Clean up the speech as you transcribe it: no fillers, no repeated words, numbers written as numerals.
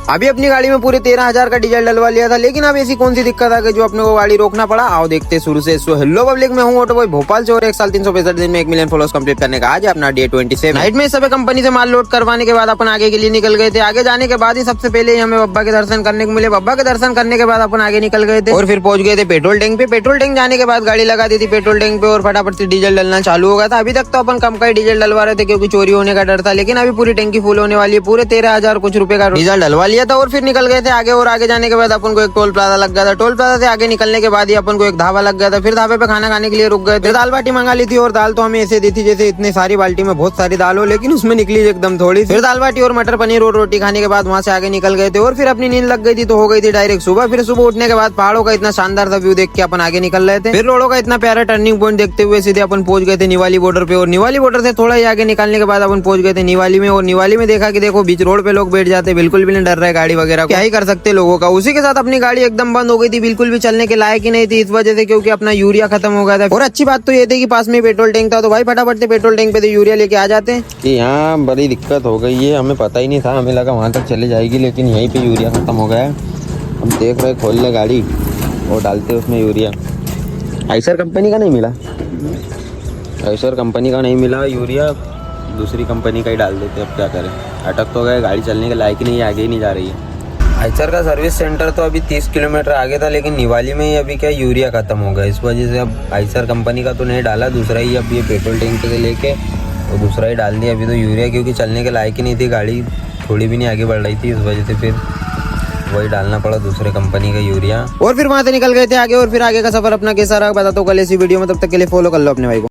अभी अपनी गाड़ी में पूरे 13,000 का डीजल डलवा लिया था, लेकिन अब ऐसी कौन सी दिक्कत आ गई जो अपने को गाड़ी रोकना पड़ा। आओ देखते शुरू से। सो हेलो पब्लिक, मैं हूं ऑटो बॉय भोपाल से और 1 साल 365 दिन में 1 मिलियन फॉलोअर्स कंप्लीट करने का आज है अपना डे 27। नाइट में सब कंपनी से माल लोड करवाने के बाद अपन आगे के लिए निकल गए थे। आगे जाने के बाद ही सबसे पहले हमें बब्बा के दर्शन करने को मिले। बब्बा के दर्शन करने के बाद अपन आगे निकल गए थे और फिर पहुंच गए थे पेट्रोल टैंक पे। पेट्रोल टैंक जाने के बाद गाड़ी लगा दी थी पेट्रोल टैंक पे और फटाफट से डीजल डलना चालू हो गया था। अभी तक तो अपन कम का ही डीजल डलवा रहे थे क्योंकि चोरी होने का डर था, लेकिन अभी पूरी टैंकी फुल होने वाली है। पूरे 13,000 कुछ रुपए का डीजल डलवा लिया था और फिर निकल गए थे आगे। और आगे जाने के बाद अपन को एक टोल प्लाजा लग गया था। टोल प्लाजा से आगे निकलने के बाद ही अपन को एक ढाबा लग गया था। फिर ढाबे पे खाना खाने के लिए रुक गए थे। दाल बाटी मंगा ली थी और दाल तो हमें ऐसे दी थी जैसे इतनी सारी बाल्टी में बहुत सारी दाल हो, लेकिन उसमें निकली एकदम थोड़ी। फिर दाल बाटी और मटर पनीर और रोटी खाने के बाद वहां से आगे निकल गए थे और फिर अपनी नींद लग गई थी तो हो गई थी डायरेक्ट सुबह। फिर सुबह उठने के बाद पहाड़ों का इतना शानदार सा व्यू देख के अपन आगे निकल रहे थे। फिर रोडों का इतना प्यारा टर्निंग पॉइंट देखते हुए सीधे अपन पहुंच गए थे निवाली बॉर्डर पे। और निवाली बॉर्डर से थोड़ा ही आगे निकलने के बाद अपन पहुंच गए थे निवाली में। और निवाली में देखा कि देखो बीच रोड पे लोग बैठ जाते, बिल्कुल भी नहीं डर रहे गाड़ी वगैरह, क्या ही कर सकते लोगों का। उसी के साथ अपनी गाड़ी एकदम बंद हो गई थी, बिल्कुल भी चलने के लायक ही नहीं थी इस वजह से क्योंकि अपना यूरिया खत्म हो गया था। और अच्छी बात तो ये थी कि पास में पेट्रोल टैंक था तो भाई फटाफट से पेट्रोल टैंक पे तो यूरिया लेके आ जाते हैं। कि यहाँ बड़ी दिक्कत हो गई है, हमें पता ही नहीं था, हमें लगा वहाँ तक चले जाएगी लेकिन यहीं पे यूरिया खत्म हो गया है। हम देख रहे खोल ले गाड़ी और डालते उसमें यूरिया। आइसर कंपनी का नहीं मिला, आइसर कंपनी का नहीं मिला यूरिया, दूसरी कंपनी का ही डाल देते। अब क्या करें, अटक तो गए, गाड़ी चलने के लायक ही नहीं है, आगे ही नहीं जा रही है। आइसर का सर्विस सेंटर तो अभी 30 किलोमीटर आगे था, लेकिन निवाली में ही अभी क्या यूरिया खत्म हो गया, इस वजह से अब आइसर कंपनी का तो नहीं डाला, दूसरा ही अब ये पेट्रोल टैंक से लेके और दूसरा ही डाल दिया अभी तो यूरिया, क्योंकि चलने के लायक ही नहीं थी गाड़ी, थोड़ी भी नहीं आगे बढ़ रही थी, इस वजह से फिर वही डालना पड़ा दूसरे कंपनी का यूरिया। और फिर वहां से निकल गए थे आगे और फिर आगे का सफर अपना कैसा रहा बताता हूँ कल इसी वीडियो में। तब तक के लिए फॉलो कर लो अपने भाई को।